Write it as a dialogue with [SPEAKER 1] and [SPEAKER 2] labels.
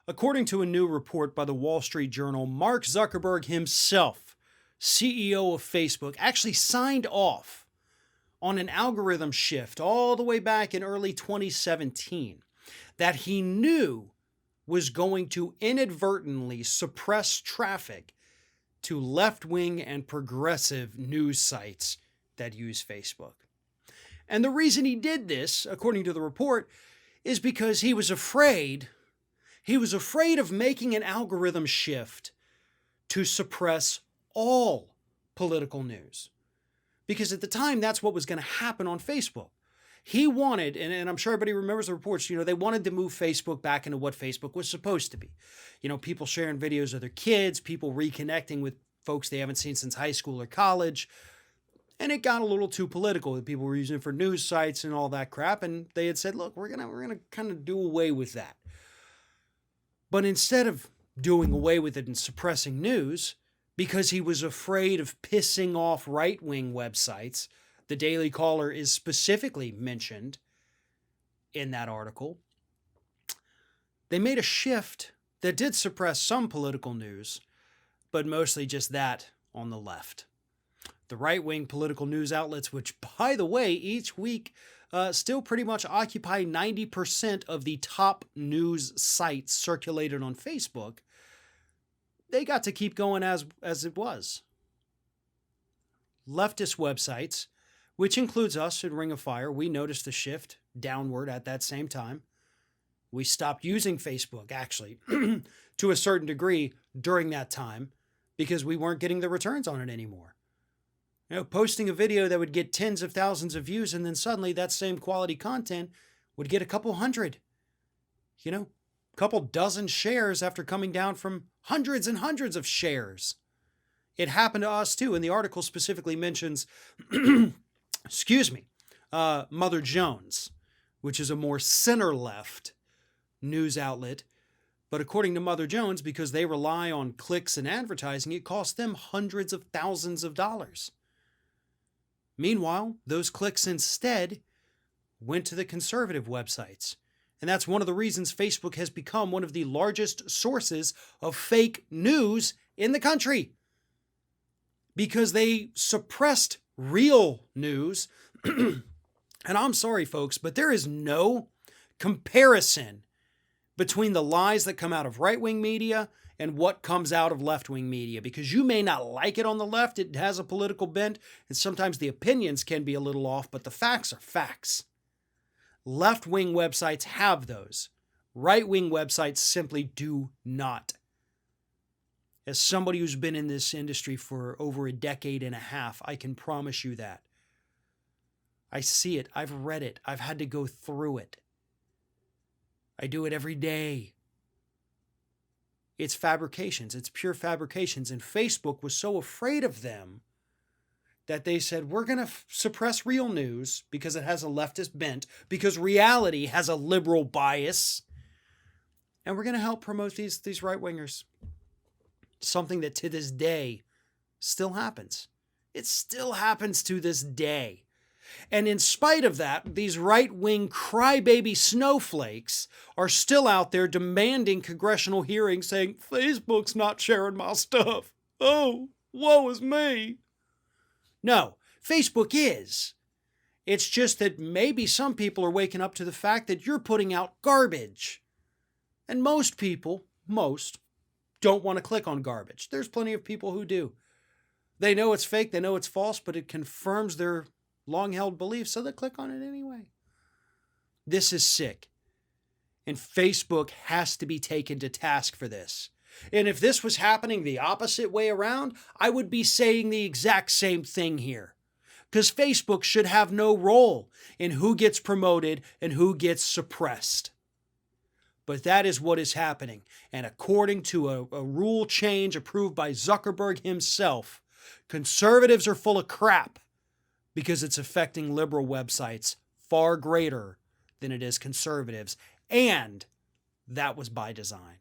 [SPEAKER 1] According to a new report by the Wall Street Journal, Mark Zuckerberg himself, CEO of Facebook, actually signed off on an algorithm shift all the way back in early 2017 that he knew was going to inadvertently suppress traffic to left-wing and progressive news sites that use Facebook. And the reason he did this, according to the report, is because he was afraid of making an algorithm shift to suppress all political news. Because at the time, that's what was going to happen on Facebook. He wanted, and I'm sure everybody remembers the reports, they wanted to move Facebook back into what Facebook was supposed to be. People sharing videos of their kids, people reconnecting with folks they haven't seen since high school or college. And it got a little too political. People were using it for news sites and all that crap. And they had said, look, we're gonna kind of do away with that. But instead of doing away with it and suppressing news, because he was afraid of pissing off right-wing websites, the Daily Caller is specifically mentioned in that article, they made a shift that did suppress some political news, but mostly just that on the left. The right-wing political news outlets, which, by the way, each week still pretty much occupy 90% of the top news sites circulated on Facebook, they got to keep going as it was. Leftist websites, which includes us at Ring of Fire, we noticed a shift downward at that same time. We stopped using Facebook, actually, to a certain degree during that time because we weren't getting the returns on it anymore. Posting a video that would get tens of thousands of views and then suddenly that same quality content would get a couple hundred, a couple dozen shares after coming down from hundreds and hundreds of shares. It happened to us too, and the article specifically mentions Mother Jones, which is a more center-left news outlet. But according to Mother Jones, because they rely on clicks and advertising, it costs them hundreds of thousands of dollars. Meanwhile, those clicks instead went to the conservative websites. And that's one of the reasons Facebook has become one of the largest sources of fake news in the country. Because they suppressed real news. And I'm sorry, folks, but there is no comparison between the lies that come out of right-wing media and what comes out of left-wing media. Because you may not like it on the left, it has a political bent, and sometimes the opinions can be a little off, but the facts are facts. Left-wing websites have those. Right-wing websites simply do not. As somebody who's been in this industry for over a decade and a half, I can promise you that. I see it. I've read it. I've had to go through it. I do it every day. It's fabrications. It's pure fabrications. And Facebook was so afraid of them that they said, we're going to suppress real news because it has a leftist bent, because reality has a liberal bias, and we're going to help promote these right-wingers. Something that to this day still happens. It still happens to this day. And in spite of that, these right-wing crybaby snowflakes are still out there demanding congressional hearings saying, Facebook's not sharing my stuff. Oh, woe is me. No, Facebook is. It's just that maybe some people are waking up to the fact that you're putting out garbage. And most people, don't want to click on garbage. There's plenty of people who do. They know it's fake, they know it's false, but it confirms their long-held beliefs, so they click on it anyway. This is sick. And Facebook has to be taken to task for this. And if this was happening the opposite way around, I would be saying the exact same thing here. Because Facebook should have no role in who gets promoted and who gets suppressed. But that is what is happening. And according to a rule change approved by Zuckerberg himself, conservatives are full of crap because it's affecting liberal websites far greater than it is conservatives. And that was by design.